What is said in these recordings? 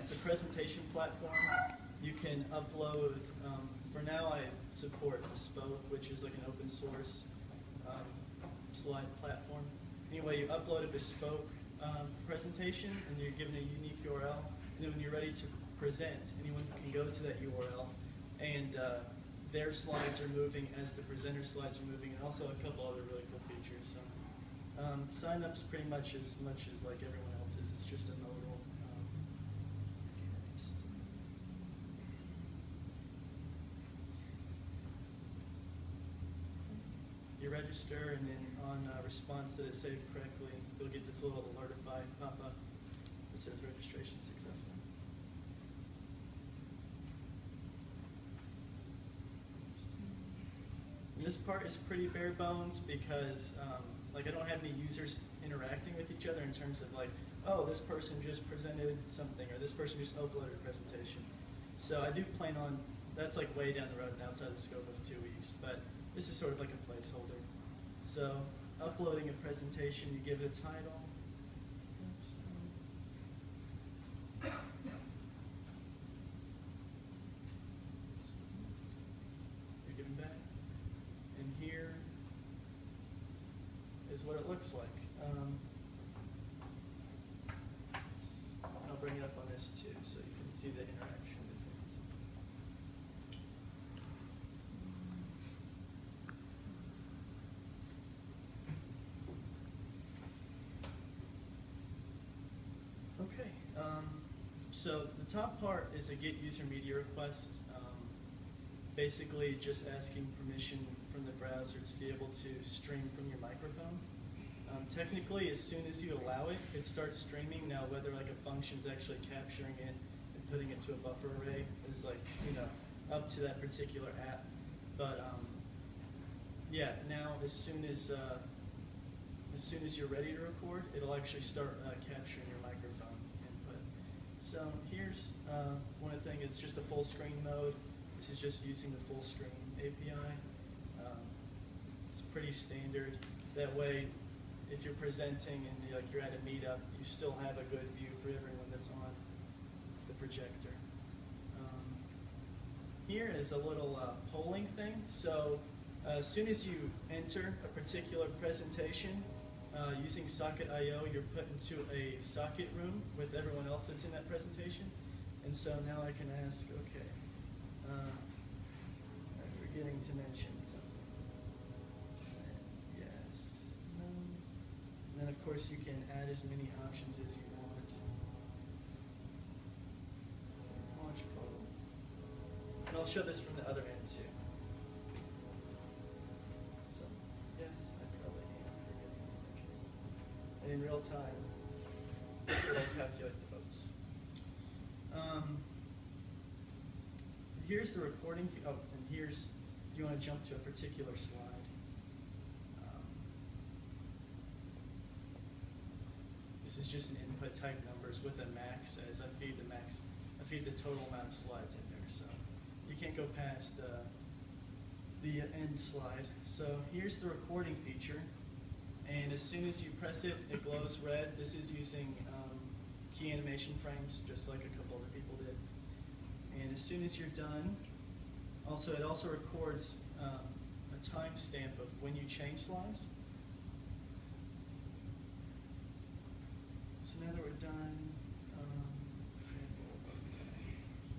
It's a presentation platform. You can upload, for now I support Bespoke, which is like an open source slide platform. Anyway, you upload a Bespoke presentation and you're given a unique URL. And then when you're ready to present, anyone can go to that URL and their slides are moving as the presenter slides are moving, and also a couple other really cool features. So sign-up's pretty much as like everyone else's. It's just a modal. You register, and then on response that is saved correctly, you'll get this little alertify pop-up that says registration successful. And this part is pretty bare bones because like I don't have any users interacting with each other in terms of like, oh, this person just presented something or this person just uploaded a presentation. So I do plan on, that's like way down the road and outside the scope of 2 weeks, but this is sort of like a placeholder. So uploading a presentation, you give it a title. You're giving back. And here is what it looks like. And I'll bring it up on this too so you can see the interaction between us. Okay, so the top part is a get user media request. Basically just asking permission from the browser to be able to stream from your microphone. Technically, as soon as you allow it, it starts streaming. Now, whether like a function's actually capturing it and putting it to a buffer array is like, you know, up to that particular app. But yeah, now as soon as you're ready to record, it'll actually start capturing your microphone input. So here's one of the things. It's just a full screen mode. This is just using the full screen API. It's pretty standard. That way, if you're presenting and you're at a meetup, you still have a good view for everyone that's on the projector. Here is a little polling thing. So as soon as you enter a particular presentation, using Socket.io, you're put into a socket room with everyone else that's in that presentation. And so now I can ask, okay, I'm forgetting to mention something. Yes. No. And then, of course, you can add as many options as you want. Launch poll. And I'll show this from the other end, too. So, yes, I probably am forgetting to mention something. And in real time, it'll calculate the votes. Here's the recording. Oh, and here's, if you want to jump to a particular slide. This is just an input type numbers with a max as I feed the total amount of slides in there. So you can't go past the end slide. So here's the recording feature. And as soon as you press it, it glows red. This is using key animation frames, just like a couple other people did. And as soon as you're done, it also records a timestamp of when you change slides. So now that we're done,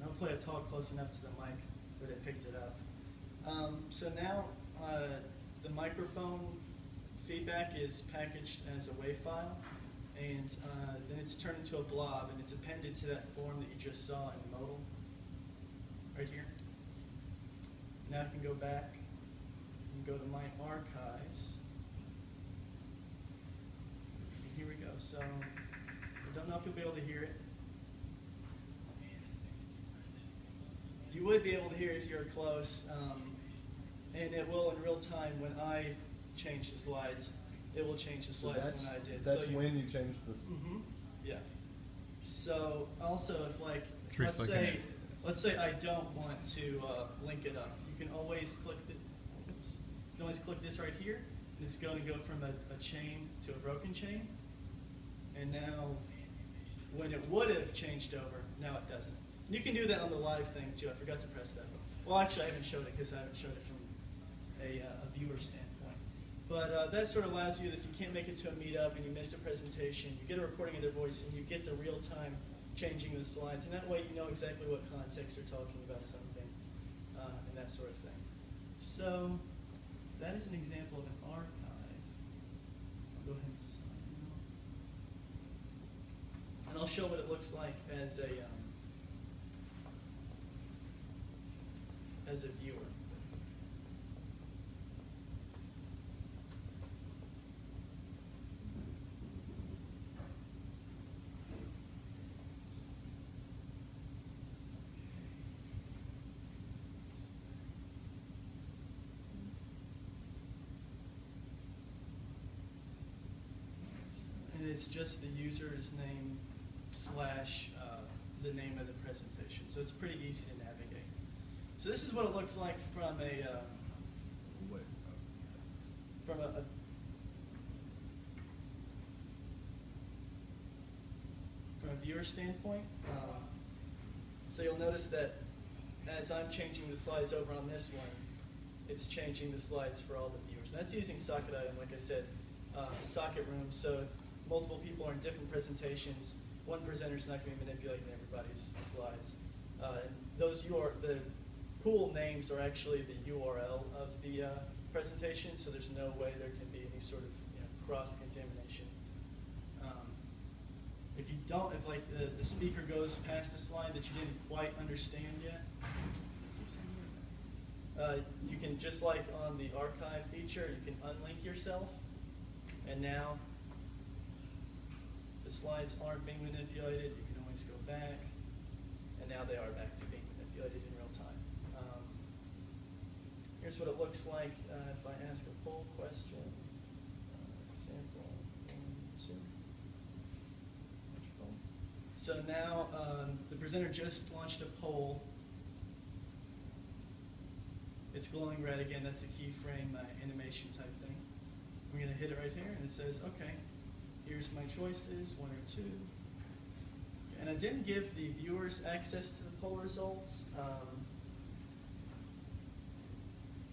hopefully I talk close enough to the mic that it picked it up. So now the microphone feedback is packaged as a WAV file, and then it's turned into a blob, and it's appended to that form that you just saw in modal. Right here. Now I can go back and go to my archives. And here we go. So I don't know if you'll be able to hear it. You would be able to hear it if you were close, and it will in real time when I change the slides. It will change the slides when I did. That's so when you change this. Mm-hmm. Yeah. So also, if like let's say I don't want to link it up. You can always click this right here, and it's going to go from a chain to a broken chain. And now when it would have changed over, now it doesn't. And you can do that on the live thing too. I forgot to press that. Well, actually, I haven't showed it because I haven't showed it from a viewer standpoint. But that sort of allows you that if you can't make it to a meetup and you missed a presentation, you get a recording of their voice and you get the real-time changing the slides. And that way you know exactly what context they're talking about something and that sort of thing. So that is an example of an archive. I'll go ahead and sign out. And I'll show what it looks like as a viewer. And it's just the user's name slash the name of the presentation. So it's pretty easy to navigate. So this is what it looks like from a viewer standpoint. So you'll notice that as I'm changing the slides over on this one, it's changing the slides for all the viewers. And that's using Socket Item, like I said, socket rooms. So if multiple people are in different presentations, one presenter is not going to be manipulating everybody's slides. And those the pool names are actually the URL of the presentation, so there's no way there can be any sort of cross-contamination. If you don't, if like the speaker goes past a slide that you didn't quite understand yet, you can, just like on the archive feature, you can unlink yourself, and now the slides aren't being manipulated. You can always go back, and now they are back to being manipulated in real time. Here's what it looks like if I ask a poll question. Example 1, 2. So now the presenter just launched a poll. It's glowing red again. That's the keyframe animation type thing. I'm going to hit it right here, and it says, okay, here's my choices, 1 or 2. And I didn't give the viewers access to the poll results.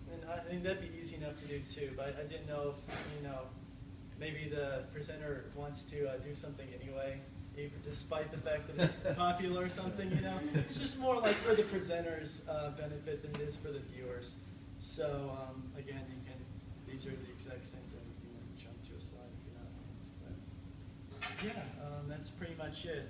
And I mean, that'd be easy enough to do too, but I didn't know if, maybe the presenter wants to do something anyway, even despite the fact that it's popular or something, It's just more like for the presenter's benefit than it is for the viewers. So again, these are the exact same thing. You can jump to a slide if you're not. But yeah, that's pretty much it.